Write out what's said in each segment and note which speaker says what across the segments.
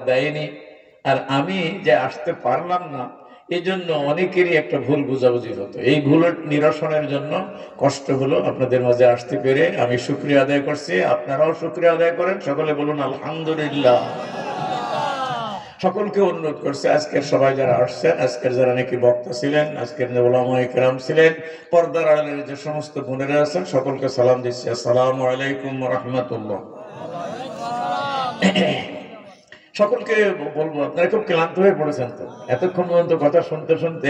Speaker 1: দেয়নি, আর আমি যে আসতে পারলাম না, এই জন্য অনেকেরই একটা ভুল বুঝাবুঝি হতো। এই ভুলের নিরসনের জন্য কষ্ট হলো আপনাদের মাঝে আসতে পেরে। আমি শুকরিয়া আদায় করছি, আপনারাও শুকরিয়া আদায় করেন। সকলে বলুন আলহামদুলিল্লাহ। সকলকে অনুরোধ করছে, আজকের সবাই যারা আসছেন, আজকের যারা নাকি বক্তা ছিলেন, আজকের উলামায়ে কেরাম ছিলেন, পর্দার আড়ালের যে সমস্ত বোনেরা আছেন, সকলকে সালাম দিচ্ছি, আসসালামু আলাইকুম ওয়া রাহমাতুল্লাহ। সকলকে বলবো, আপনারা খুব ক্লান্ত হয়ে পড়েছেন তো, এতক্ষণ পর্যন্ত কথা শুনতে শুনতে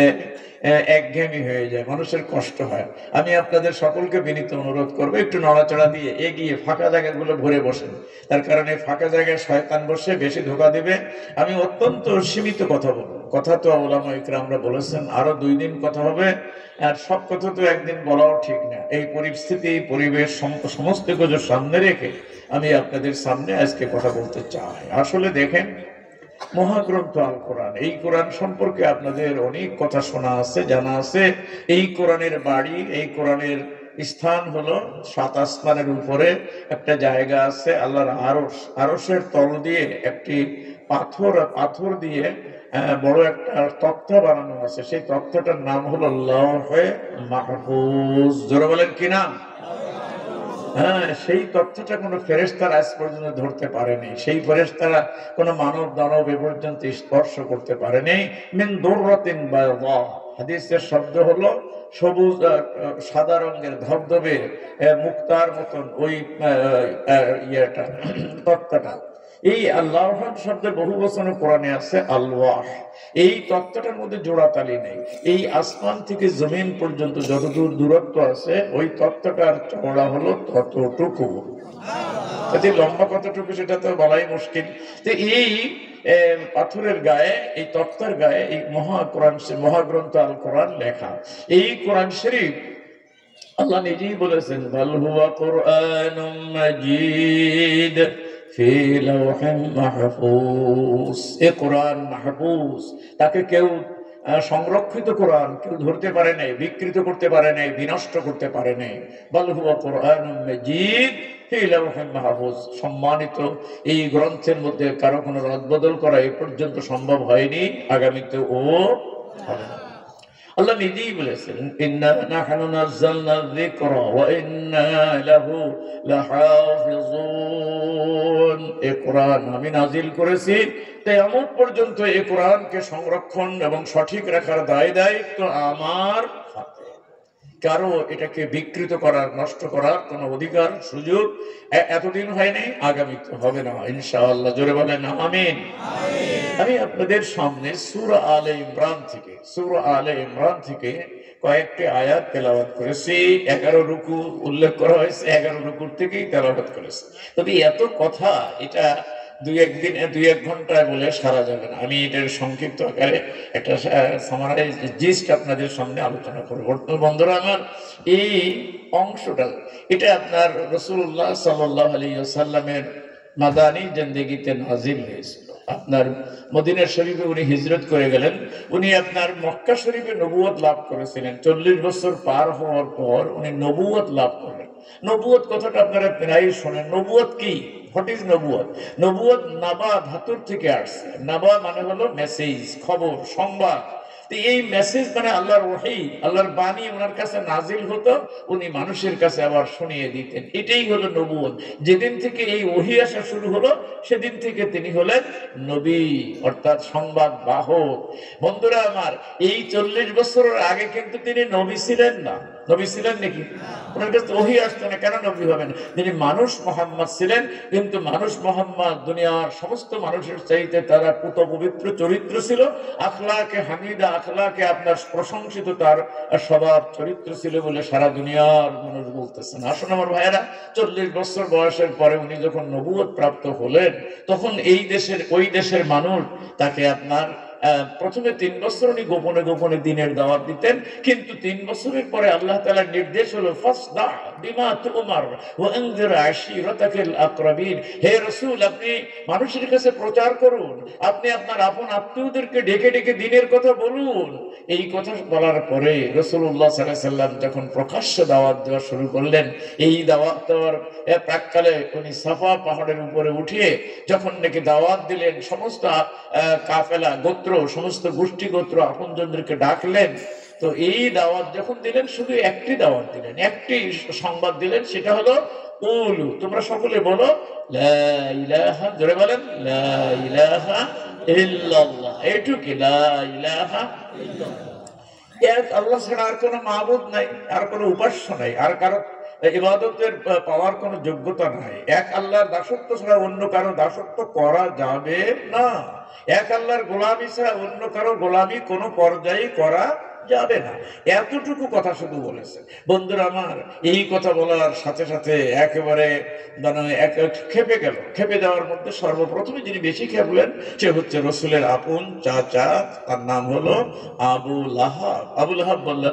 Speaker 1: একঘেয়েমি হয়ে যায়, মানুষের কষ্ট হয়। আমি আপনাদের সকলকে বিনীত অনুরোধ করবো, একটু নড়াচড়া দিয়ে এগিয়ে ফাঁকা জায়গাগুলো ভরে বসেন। তার কারণে ফাঁকা জায়গায় শয়তান বসে বেশি ধোঁকা দেবে। আমি অত্যন্ত সীমিত কথা বলবো। কথা তো উলামায়ে কেরামরা বলেছেন আরো 2 দিন কথা হবে, আর সব কথা তো একদিন বলাও ঠিক না। এই পরিস্থিতি, পরিবেশ, সমস্ত কিছু সামনে রেখে আমি আপনাদের সামনে আজকে কথা বলতে চাই। আসলে দেখেন, মহাগ্রন্থ আল কোরআন, এই কোরআন সম্পর্কে আপনাদের অনেক কথা শোনা আছে, জানা আছে। এই কোরআনের বাড়ি, এই কোরআনের স্থান হলো 7 আসমানের উপরে একটা জায়গা আছে, আল্লাহর আরশ। আরশের তল দিয়ে একটি পাথর দিয়ে বড় একটা তক্তা বানানো আছে। সেই তক্তাটার নাম হলো লাওহে মাহফুজ। জোরে বলেন কি নাম? হ্যাঁ, সেই তথ্যটা কোনো ফেরেশতারা আজ পর্যন্ত ধরতে পারেনি। সেই ফেরেশতারা কোনো মানব দানব এ পর্যন্ত স্পর্শ করতে পারেনি। মিন দুররাতিন বায়দা, হাদিসের শব্দ হলো সবুজ, সাদা রঙের ধবধবে মুক্তার মতন ওই ইয়েটা, তক্তাটা। এই আল্লাহ শব্দের বহু বচন কোরআনে আছে আল্লাহ। এই তত্ত্বটার মধ্যে জোড়াতালি নেই। এই আসমান থেকে জমিন পর্যন্ত যতদূর দূরত্ব আছে, ওই তত্ত্বটার চওড়া হলো ততটুকু। লম্বা কতটুকু সেটা তো বলাই মুশকিল। তো এই পাথরের গায়ে, এই তক্তার গায়ে এই মহাগ্রন্থ আল কোরআন লেখা। এই কোরআন শরীফ আল্লাহ নিজেই বলেছেন, বাল হুয়া কুরআনুম মাজিদ ফি লাওহিন মাহফুজ। এ কোরআন মাহফুজ, তাকে কেউ সংরক্ষিত কোরআন কেউ ধরতে পারে নাই, বিকৃত করতে পারে নাই, বিনষ্ট করতে পারে নাই। বাল হুয়া কুরআনুম মাজিদ ফি লাওহিন মাহফুজ। সম্মানিত এই গ্রন্থের মধ্যে কারো কোনো রদবদল করা এ পর্যন্ত সম্ভব হয়নি, আগামীতে ও হবে না। আল্লাহ নিজেই বলেছেন, ইন্না নাহনু নাযালনা যিকরা ওয়া ইন্না লাহু লাহাফিজুন। এই কোরআন আমি নাজিল করেছি, কিয়ামত পর্যন্ত এই কোরআনকে সংরক্ষণ এবং সঠিক রাখার দায়িত্ব আমার হাতে। কারো এটাকে বিকৃত করার, নষ্ট করার কোনো অধিকার, সুযোগ এতদিন হয়নি, আগামীতে হবে না ইনশাআল্লাহ। জোরে বলেন আমিন। আমি আপনাদের সামনে সূরা আলে ইমরান থেকে কয়েকটি আয়াত তেলাওয়াত করেছি। 11 রুকু উল্লেখ করা হয়েছে, 11 রুকুর থেকেই তেলাওয়াত করেছি। তবে এত কথা, এটা দুই এক ঘন্টায় বলে সারা যাবে না। আমি এটার সংক্ষিপ্ত আকারে একটা সামারাইজ জিস্ট আপনাদের সামনে আলোচনা করব। বন্ধুরা আমার, এই অংশটা, এটা আপনার রাসূলুল্লাহ সাল্লাল্লাহু আলাইহি ওয়াসাল্লামের মাদানী জিন্দেগিতে নাজিল হয়েছিল। আপনার মদিনা শরীফে উনি হিজরত করে গেলেন। উনি আপনার মক্কা শরীফে নবুয়ত লাভ করেছিলেন। 40 বছর পার হওয়ার পর উনি নবুয়ত লাভ করলেন। নবুয়ত কথাটা আপনারা প্রায় শোনেন। নবুয়ত কি? হোয়াট ইজ নবুয়ত? নবুয়ত নাবা ধাতুর থেকে আসছে। নাবা মানে হলো মেসেজ, খবর, সংবাদ। এই মেসেজ মানে আল্লাহর ওহী, আল্লাহর বাণী ওনার কাছে নাজিল হতো, উনি মানুষের কাছে আবার শুনিয়ে দিতেন। এটাই হলো নবুয়ত। যেদিন থেকে এই ওহী আসা শুরু হলো, সেদিন থেকে তিনি হলেন নবী, অর্থাৎ সংবাদ বাহক। বন্ধুরা আমার, এই 40 বছরের আগে কিন্তু তিনি নবী ছিলেন না। নবী ছিলেন নাকি? ওনার কাছে ওহী আসতো না, কেন নবী হবেন? তিনি মানুষ মোহাম্মদ ছিলেন। কিন্তু মানুষ মোহাম্মদ দুনিয়ার সমস্ত মানুষের চাইতে তারা পুত পবিত্র চরিত্র ছিল, আখলাকে হামিদা, আখলাকে আপনার প্রশংসিত তার স্বভাব চরিত্র ছিল বলে সারা দুনিয়ার মানুষ বলতেছেন। আসুন আমার ভাইয়েরা, 40 বছর বয়সের পরে উনি যখন নবুয়ত প্রাপ্ত হলেন, তখন ওই দেশের মানুষ তাকে আপনার প্রথমে 3 বছর উনি গোপনে গোপনে দিনের দাওয়াত দিতেন, কিন্তু 3 বছরের পরে আল্লাহ তাআলার নির্দেশ হলো ফাসদা বিমা তুমার ওয়া আনজির আশিরাতাকাল আকরাবিন। হে রাসূল, আপনি মানুষের কাছে প্রচার করুন, আপনি আপনার আপন আত্মীয়দেরকে ডেকে ডেকে দিনের কথা বলুন। এই কথা বলার পরে রাসূলুল্লাহ সাল্লাল্লাহু আলাইহি সাল্লাম যখন প্রকাশ্য দাওয়াত দেওয়া শুরু করলেন, এই দাওয়াত দেওয়ার প্রাক্কালে উনি সাফা পাহাড়ের উপরে উঠিয়ে যখন নাকি দাওয়াত দিলেন, সমস্ত কাফেলা গোত্র, সমস্ত গোষ্ঠী গোত্র আপনজনদেরকে ডাকলেন। তো এই দাওয়াত যখন দিলেন, শুধু একটি দাওয়াত দিলেন, একটি সংবাদ দিলেন, সেটা হলো কুলু, তোমরা সকলে বলো লা ইলাহা, জোরে বলেন লা ইলাহা ইল্লাল্লাহ। এইটুকু, লা ইলাহা ইল্লাল্লাহ, এক আল্লাহ ছাড়া আর কোনো মাবুদ নাই, আর কোনো উপাস্য নাই, আর কারো ইবাদতের পাওয়ার কোনো যোগ্যতা নাই। এক আল্লাহর দাসত্ব ছাড়া অন্য কারো দাসত্ব করা যাবে না। এক আল্লাহর গোলামি ছাড়া অন্য কারো গোলামি কোনো পর্যায়ে করা যাবে না। এতটুকু কথা শুধু বলেছে। বন্ধুরা আমার, এই কথা বলার সাথে সাথে একেবারে খেপে গেল। খেপে যাওয়ার মধ্যে সর্বপ্রথমে যিনি বেশি খেপলেন সে হচ্ছে রসুলের আপন চাচা, তার নাম হলো আবু লাহাব। আবু লাহাব বলল,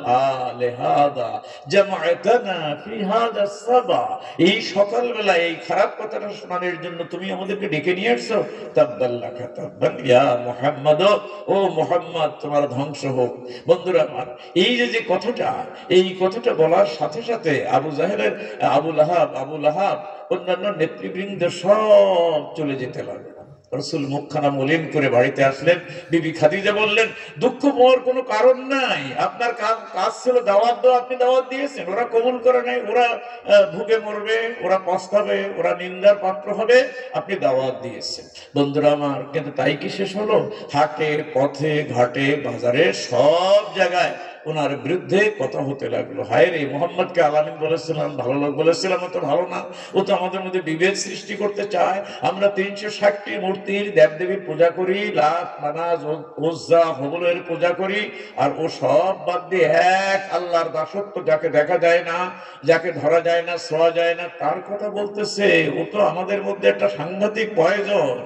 Speaker 1: আলেহাদা জামাআতানা ফি হাদা সাবা, এই সকালবেলা এই খারাপ কথাটা শোনানোর জন্য তুমি আমাদেরকে ডেকে নিয়ে আসছো। তাব্বাল্লাকা তাব্বান ইয়া মুহাম্মদ, ও মুহাম্মদ তোমার ধ্বংস হোক। বন্ধুরা আমার, এই যে কথাটা, এই কথাটা বলার সাথে সাথে আবু লাহাব অন্যান্য নেতৃবৃন্দ সব চলে যেতে লাগলো। রাসূল মুখখানা মলিন করে বাড়িতে আসলেন। বিবি খাদিজা বললেন, দুঃখ পাওয়ার কোনো কারণ নাই, আপনার কাজ ছিল দাওয়াত দেওয়া, আপনি দাওয়াত দিয়েছেন, ওরা কবুল করে নাই, ওরা ভুগে মরবে, ওরা পস্তাবে, ওরা নিন্দার পাত্র হবে, আপনি দাওয়াত দিয়েছেন। বন্ধুরা আমার, কিন্তু তাই কি শেষ হলো? হাটে, পথে, ঘাটে, বাজারে, সব জায়গায় ওনার বিরুদ্ধে কথা হতে লাগলো। হায় রে, মোহাম্মদকে আলামিন বলেছিলাম, ভালো লোক বলেছিলাম, ও তো ভালো না, ও তো আমাদের মধ্যে বিভেদ সৃষ্টি করতে চায়। আমরা 360টি মূর্তির দেবদেবীর পূজা করি, লাত, মানাত, উজ্জা, হুবলের পূজা করি, আর ও সব বাদ দিয়ে এক আল্লাহর দাসত্ব, যাকে দেখা যায় না, যাকে ধরা যায় না, ছোঁয়া যায় না, তার কথা বলতেছে। ও তো আমাদের মধ্যে একটা সাংঘাতিক পয়জন।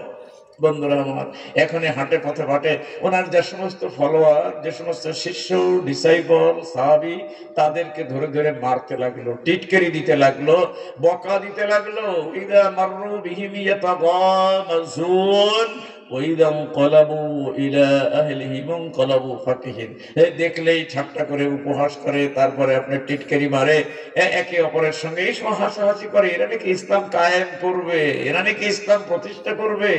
Speaker 1: বন্ধুরা আমার, এখানে হাটে পথে ঘাটে ওনার যে সমস্ত ফলোয়ার, যে সমস্ত শিষ্য, ডিসাইপল, সাহাবী, তাদেরকে ধরে ধরে মারতে লাগলো, টিটকারি দিতে লাগলো, বকা দিতে লাগলো। ইদা মাররু বিহিম ইয়াতাগামাজুন ওয়াইদা ইনকালাবু ইলা আহলিহিম ইনকালাবু ফাকিহিন। দেখলেই ঠাট্টা করে, উপহাস করে, তারপরে আপনি টিটকারি মারে, একে অপরের সঙ্গে এই সময় হাসাহাসি করে। এরা নাকি ইসলাম কায়েম করবে, এরা নাকি ইসলাম প্রতিষ্ঠা করবে,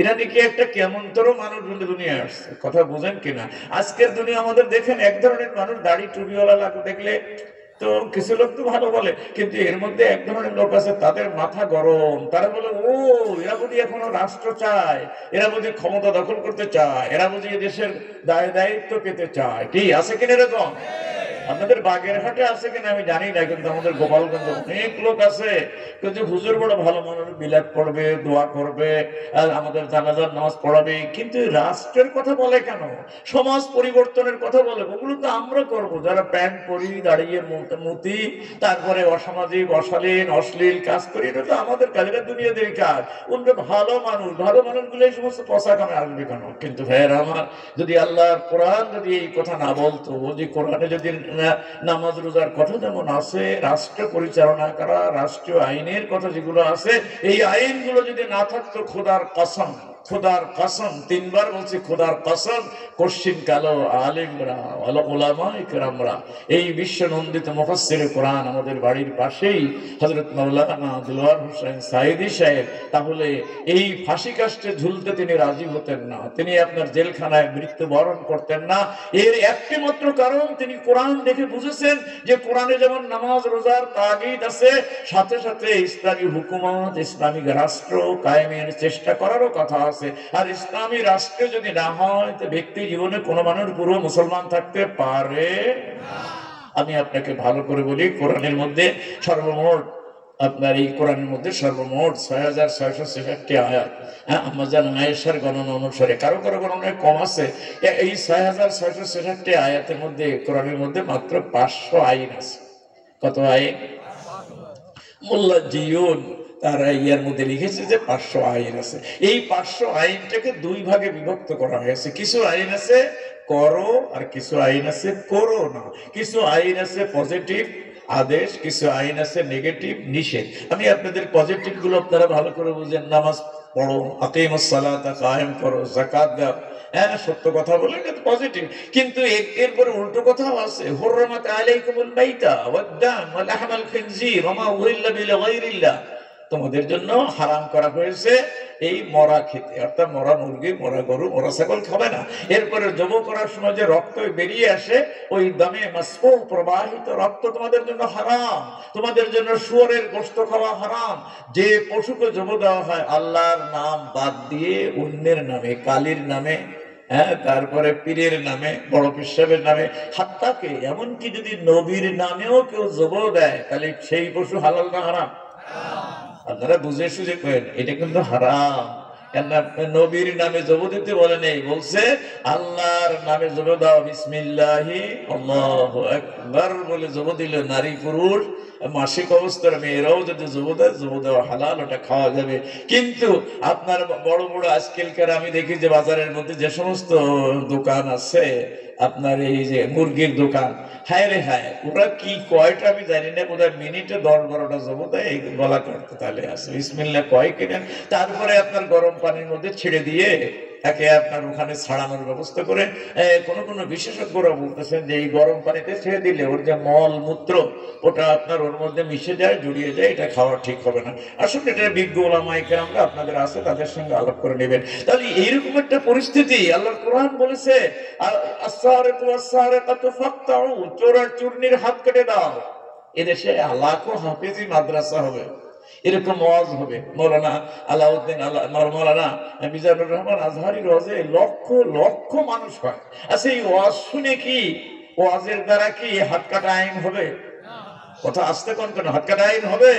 Speaker 1: এরা নাকি একটা কেমনতর মানুষ দুনিয়া আসছে। কথা বুঝেন কিনা? আজকের দুনিয়া আমাদের দেখেন, এক ধরনের মানুষ দাড়ি টুপিওয়ালা লাগু দেখলে তো কিছু লোক তো ভালো বলে, কিন্তু এর মধ্যে এক ধরনের লোক আছে, তাদের মাথা গরম। তারা বলে, ও এরা বুঝি এখনো রাষ্ট্র চায়, এরা বুঝি ক্ষমতা দখল করতে চায়, এরা বুঝি দেশের দায়িত্ব পেতে চায়। কি আছে কিনা এরকম? আপনাদের বাগেরহাটে আছে কিনা আমি জানি না, কিন্তু আমাদের গোপালগঞ্জে অনেক লোক আছে। কিন্তু হুজুর বড় ভালো মানুষ, বিলাত পড়বে, দোয়া করবে, আর আমাদের জানাজার নামাজ পড়াবে, কিন্তু রাষ্ট্রের কথা বলে কেন? সমাজ পরিবর্তনের কথা বলে। ওগুলো তো আমরা করবো, যারা প্যান্ট পরি, দাঁড়িয়ে মুতি, তারপরে অসামাজিক, অশালীন, অশ্লীল কাজ করি, এটা তো আমাদের কাজ, এটা দুনিয়াদের কাজ। অন্য ভালো মানুষ, ভালো মানুষগুলো এই সমস্ত পচা কামে আসবে কেন? কিন্তু ভাইয়েরা আমার, যদি আল্লাহর কোরআন যদি এই কথা না বলতো, যে কোরআনে যদি নামাজ রোজার কথা যেমন আছে, রাষ্ট্র পরিচালনা করা, রাষ্ট্রীয় আইনের কথা যেগুলো আছে, এই আইনগুলো যদি না থাকতো, খোদার কসম, খোদার কসম, 3 বার বলছি খোদার কসম, কশিন কালো আলেমরা, ওলামায়ে কেরামরা, এই বিশ্ব নন্দিত মুফাসসিরে কোরআন আমাদের বাড়ির পাশেই হযরত মাওলানা দিলওয়ার হোসেন সাইদি সাহেব, তাহলে এই ফাঁসি কাস্টে ঝুলতে তিনি রাজি হতেন না, তিনি আপনার জেলখানায় মৃত্যুবরণ করতেন না। এর একটি মাত্র কারণ, তিনি কোরআন দেখে বুঝেছেন যে কোরআনে যেমন নামাজ রোজার তাগিদ আছে, সাথে সাথে ইসলামী হুকুমত, ইসলামিক রাষ্ট্র কায়েমের চেষ্টা করারও কথা আছে। আর ইসলামী রাষ্ট্র যদি না হয়, তো ব্যক্তি জীবনে কোনো মানুষ পুরো মুসলমান থাকতে পারে না। আমি আপনাকে ভালো করে বলি, কোরআনের মধ্যে সর্বমোট, আপনার এই কোরআনের মধ্যে সর্বমোট 6666 আয়াত। আমাজান আয়েশার গণনা অনুসারে, কারো কারো গণনায় কম আছে, এই 6666 আয়াতের মধ্যে, কোরআনের মধ্যে মাত্র 500 আইন আছে। কত আইন? মোল্লা জিউন, তারা ইয়ার মধ্যে লিখেছে যে 500 আইন আছে। এই 500 আইনটাকে দুই ভাগে বিভক্ত করা হয়েছে। কিছু আইন আছে করো আর কিছু আইন আছে করো না। কিছু আইন আছে পজিটিভ আদেশ, কিছু আইন আছে নেগেটিভ নিষেধ। আমি আপনাদের পজিটিভ গুলো আপনারা ভালো করে বুঝেন। নামাজ পড়ো, আকিমুস সালাতা কায়েম করো, যাকাত দাও, হ্যাঁ সত্য কথা বলে, এটা পজিটিভ। কিন্তু এরপরে উল্টো কথাও আছে, হুররিমাত আলাইকুমুল মাইতা ওয়াদ দাম ওয়া লাহমাল খিনজির ওয়া মা উহিল্লা বিগাইরিল্লাহ, তোমাদের জন্য হারাম করা হয়েছে এই মরা খেতে, অর্থাৎ মরা মুরগি, মরা গরু, মরা ছাগল খাবে না। এরপরে জব করার সময় যে রক্ত বেরিয়ে আসে, ওই দামে মাসফু প্রবাহিত রক্ত তোমাদের জন্য হারাম। তোমাদের জন্য শুয়োরের গোশত খাওয়া হারাম। যে পশুকে জব দেওয়া হয় আল্লাহর নাম বাদ দিয়ে অন্যের নামে, কালীর নামে, হ্যাঁ তারপরে পীরের নামে, বড় পীর সাহেবের নামে, হাত্তাকে এমনকি যদি নবীর নামেও কেউ জব দেয়, তাহলে সেই পশু হালাল না হারাম? আপনারা বুঝে সুঝে করেন, এটা কিন্তু হারাম। কেন? নবীর নামে জব দিতে বলে নেই, বলছে আল্লাহর নামে জব দাও, বিসমিল্লাহি আল্লাহু আকবার বলে জব দিল। নারী পুরুষ মাসিক অবস্থার মেয়েরাও যদি জব দেয়, জব দেওয়া হালাল, ওটা খাওয়া যাবে। কিন্তু আপনার বড় বড় আজকালকার আমি দেখি যে বাজারের মধ্যে যে সমস্ত দোকান আছে, আপনার এই যে মুরগির দোকান, হায় রে হায়, ওরা কি কয়টা আমি জানি না, বোধহয় মিনিটে 10-12টা জব দেয়। এই গলা কাটতে তাহলে আছে বিসমিল্লাহ কয় কিনা, তারপরে আপনার গরম পানির মধ্যে ছেড়ে দিয়ে তাকে আপনার ওখানে ছাড়ানোর ব্যবস্থা করে। কোন কোন বিশেষজ্ঞরা বলতেছেন যে এই গরম পানিতে ছেড়ে দিলে ওর যে মল মূত্র, ওটা আপনার ওর মধ্যে মিশে যায়, জড়িয়ে যায়, এটা খাওয়া ঠিক হবে না। আসলে এটা বিজ্ঞ ওলামায়ে কেরামরা আপনাদের আছে, তাদের সঙ্গে আলাপ করে নেবেন। তাহলে এইরকম একটা পরিস্থিতি আল্লাহর কোরআন বলেছে, আস-সারিকু ওয়াস-সারিকাতু ফাকতাউ, চোর আর চূর্ণীর হাত কেটে দাও। এদেশে লাখো হাফেজি মাদ্রাসা হবে, এরকম ওয়াজ হবে। মৌলানা আলাউদ্দিন মৌলানা মিজানুর রহমান আজহারীর ওয়াজে লক্ষ লক্ষ মানুষ হয়। আচ্ছা, এই ওয়াজ শুনে কি, ওয়াজের দ্বারা কি হাত কাটা আইন হবে? কথা আসতে কোন কোন হাত কাটা আইন হবে?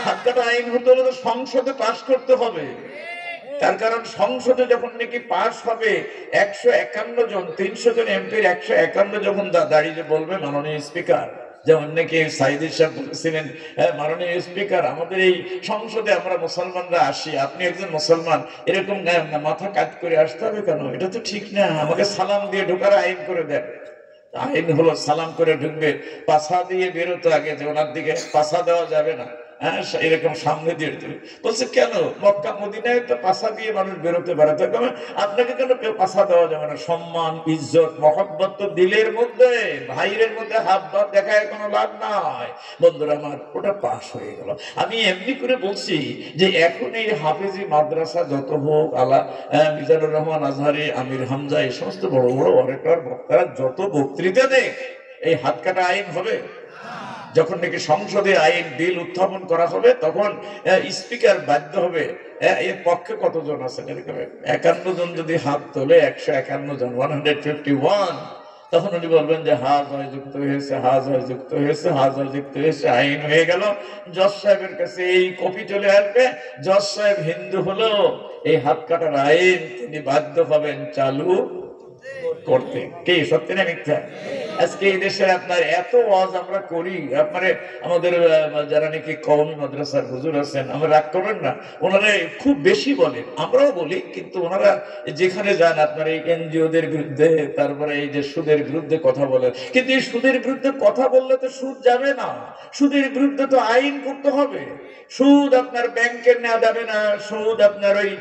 Speaker 1: হাত কাটা আইন হতে হলে তো সংসদে পাশ করতে হবে। তার কারণ সংসদে যখন নাকি পাশ হবে, 151 জন, 300 জন এমপির 151 যখন দাঁড়িয়ে বলবে মাননীয় স্পিকার, যেমন নাকি সাইদি সাহেব বলেছিলেন, মাননীয় স্পিকার আমাদের এই সংসদে আমরা মুসলমানরা আসি, আপনি একজন মুসলমান, এরকম মাথা কাট করে আসতে হবে কেন? এটা তো ঠিক না, আমাকে সালাম দিয়ে ঢোকার আইন করে দেন। আইন হলো সালাম করে ঢুকবে, পাছা দিয়ে বেরোতে আগে, যে ওনার দিকে পাছা দেওয়া যাবে না, হ্যাঁ এরকম সামনে দিয়ে বলছে। কেন? মক্কা মদিনায় তো পাছা দিয়ে মানুষ বেরোতে পারে, আপনাকে কেন কেউ পাছা দেওয়া যাবে না? সম্মান, ইজ্জত, মহব্বত তো দিলের মধ্যে, ভাইয়ের মধ্যে হাত ভাত দেখায় কোনো লাভ নাই। বন্ধুরা আমার, ওটা পাশ হয়ে গেল। আমি এমনি করে বলছি যে এখন এই হাফেজি মাদ্রাসা যত হোক, মিজানুর রহমান আজহারী, আমির হামজা, এই সমস্ত বড় বড় অরেটর বক্তারা যত বক্তৃতা দেয়, এই হাত কাটা আইন হবে? যখন নাকি সংসদে আইন বিল উত্থাপন করা হবে, তখন স্পিকার বাধ্য হবে, এর পক্ষে কতজন আছেন, এরকম 51 জন যদি হাত তোলে, 151 জন, 151, তখন উনি বলবেন যে হা জয় যুক্ত হয়েছে, হা জয় যুক্ত হয়েছে, হা জয় যুক্ত হয়েছে, আইন হয়ে গেল। জজ সাহেবের কাছে এই কপি চলে আসবে। জজ সাহেব হিন্দু হলো, এই হাত কাটার আইন তিনি বাধ্য হবেন চালু করতে। কি সত্যি না মিথ্যা? আজকে এই দেশে আপনার এত ওয়াজ আমরা করি, আপনারে আমাদের যারা নাকি কওমি মাদ্রাসার হুজুর আছেন, আমরা রাগ করবেন না, ওনারা খুব বেশি বলেন, আমরাও বলি, কিন্তু ওনারা যেখানে যান আপনার এই এনজিওদের বিরুদ্ধে, তারপরে এই যে সুদের বিরুদ্ধে কথা বলেন। কিন্তু এই সুদের বিরুদ্ধে কথা বললে তো সুদ যাবে না, সুদের বিরুদ্ধে তো আইন করতে হবে। সুদ আপনার ব্যাংকের নেওয়া যাবে না, সুদ আপনার ওই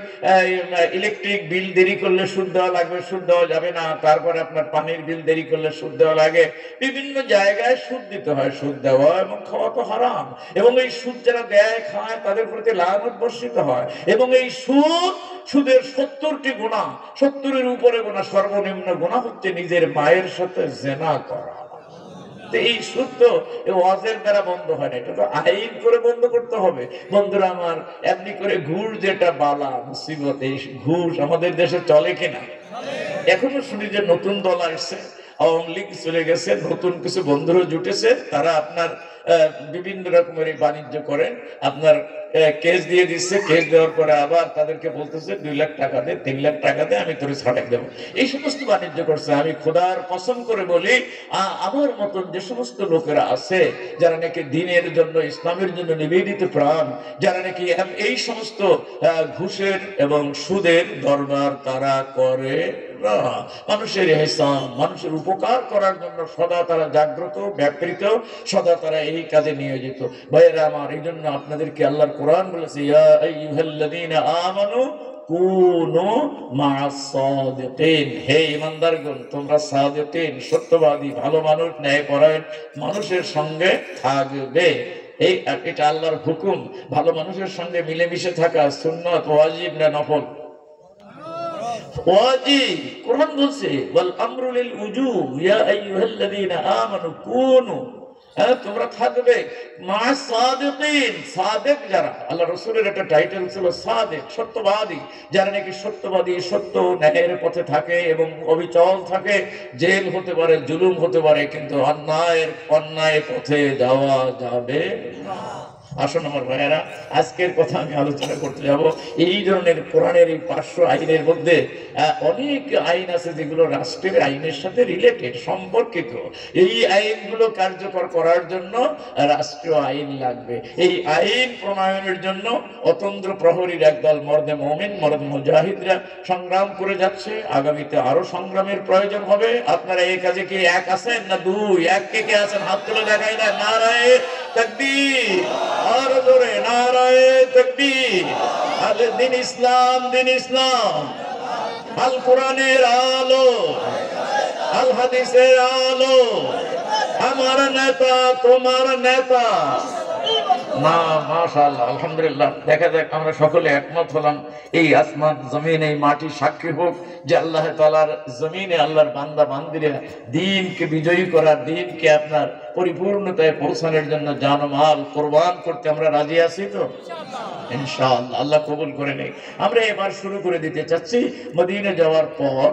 Speaker 1: ইলেকট্রিক বিল দেরি করলে সুদ দেওয়া লাগবে, সুদ দেওয়া যাবে না। তারপরে আপনার পানির বিল দেরি করলে সুদ দেওয়া লাগে, বিভিন্ন জায়গায় সুদ দিতে হয়। সুদ দেওয়া এবং খাওয়া তো হারাম, এবং এই সুদ যারা দেয় খায় তাদের প্রতি লানত বর্ষিত হয়। এবং এই সুদের 70টি গুনাহ, 70-এর উপরে গুনাহ, সর্বনিম্ন গুনাহ হচ্ছে নিজের মায়ের সাথে জিনা করা। এই সুদ তো ওয়াজের দ্বারা বন্ধ হয় না, এটা তো আইন করে বন্ধ করতে হবে। বন্ধুরা আমার, এমনি করে ঘুষ যেটা বালা মুসিবত, এই ঘুষ আমাদের দেশে চলে কিনা? এখনো শুনি যে নতুন দল আসছে, আওয়ামী লীগ চলে গেছে, নতুন কিছু বন্ধুরা জুটেছে, তারা আপনার বিভিন্ন রকমের বাণিজ্য করেন। আপনার কেস দিয়ে দিচ্ছে, কেস দেওয়ার পরে আবার তাদেরকে বলতেছে 2 লাখ টাকা দে, 3 লাখ টাকা দে, আমি তোরে ছাড়াই দেবো। এই সমস্ত বাণিজ্য করছে। আমি খোদার কসম করে বলি, আমার মতন যে সমস্ত লোকেরা আছে যারা নাকি দিনের জন্য, ইসলামের জন্য নিবেদিত প্রাণ, যারা নাকি এই সমস্ত ঘুষের এবং সুদের দরবার তারা করে না। মানুষের ইহসান, মানুষের উপকার করার জন্য সদা তারা জাগ্রত, ব্যাপৃত, সদা তারা এই কাজে নিয়োজিত। ভাইয়েরা আমার, এই জন্য আপনাদেরকে আল্লাহর কোরআন বলেছে, ইয়া আইয়ুহাল্লাযীনা আমানু কুনু মা'আস সাদিকিন, হে ঈমানদারগণ, তোমরা সাদিকিন, সত্যবাদী, ভালো মানুষ, ন্যায়পরায়ণ মানুষের সঙ্গে থাকবে। এটা আল্লাহর হুকুম। ভালো মানুষের সঙ্গে মিলেমিশে থাকা সুন্নাত, ওয়াজিব না নফল? ওয়াজিব। কোরআন বলছে ওয়াল আমরু লিল উজুব, ইয়া আইয়ুহাল্লাযীনা আমানু কুনু, তোমরা থাকবে মা সাদিকিন, সাদিক যারা, আল্লাহ রাসূলের একটা টাইটেল ছিল সাদিক, সত্যবাদী। যারা নাকি সত্যবাদী, সত্য ন্যায়ের পথে থাকে এবং অবিচল থাকে। জেল হতে পারে, জুলুম হতে পারে, কিন্তু অন্যায় পথে যাওয়া যাবে না। আসুন আমার ভাইয়েরা, আজকের কথা আমি আলোচনা করতে যাব এই ধরনের কোরআনের এই 500 আইনের মধ্যে অনেক আইন আছে যেগুলো রাষ্ট্রের আইনের সাথে রিলেটেড, সম্পর্কিত। এই আইনগুলো কার্যকর করার জন্য রাষ্ট্রীয় আইন লাগবে। এই আইন প্রণয়নের জন্য অতন্দ্র প্রহরীর একদল মর্দে মুমিন, মর্দে মুজাহিদরা সংগ্রাম করে যাচ্ছে। আগামীতে আরো সংগ্রামের প্রয়োজন হবে। আপনারা এই কাজে কি এক আছেন না দুই? এক কে আছেন? হাত তুলে দেখাই না। নারায়ে তাকবীর, আর জোরে নারায়ে তাকবীর। দিন ইসলাম, দিন ইসলাম, আল কোরআনের আলো, আল হাদিসের আলো, আমার নেতা তোমার নেতা। না, মাশাআল্লাহ, আলহামদুলিল্লাহ। দেখা যাক আমরা সকলে একমত হলাম। এই আসমান জমিন, এই মাটি সাক্ষী হোক যে আল্লাহ তাআলার জমিনে আল্লাহর বান্দা বান্দিরা দ্বীনকে বিজয়ী করার, দ্বীনকে আপনার পরিপূর্ণতায় পৌঁছানোর জন্য জান ও মাল কোরবান করতে আমরা রাজি আছি তো? ইনশাআল্লাহ, আল্লাহ কবুল করে নেই। আমরা এবার শুরু করে দিতে চাচ্ছি, মদিনা যাওয়ার পর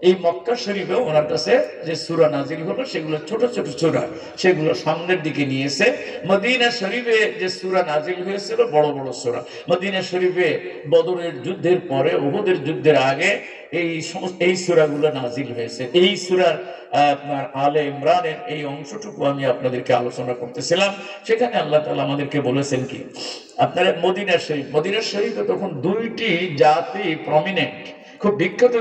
Speaker 1: এই মক্কা শরীফে ওনার কাছে যে সূরা নাজিল হলো সেগুলো ছোট ছোট সূরা, সেগুলো সামনের দিকে নিয়েছে। মদিনা শরীফে যে সূরা নাজিল হয়েছিল বড় বড় সূরা। মদিনা শরীফে বদরের যুদ্ধের পরে, উহুদের যুদ্ধের আগে এই সূরাগুলো নাজিল হয়েছে। এই সূরার আপনার আলে ইমরানের এই অংশটুকু আমি আপনাদেরকে আলোচনা করতেছিলাম। সেখানে আল্লাহ তাআলা আমাদেরকে বলেছেন কি, আপনারা মদিনা শরীফে তখন 2টি জাতি প্রমিনেন্ট, খুব বিখ্যাত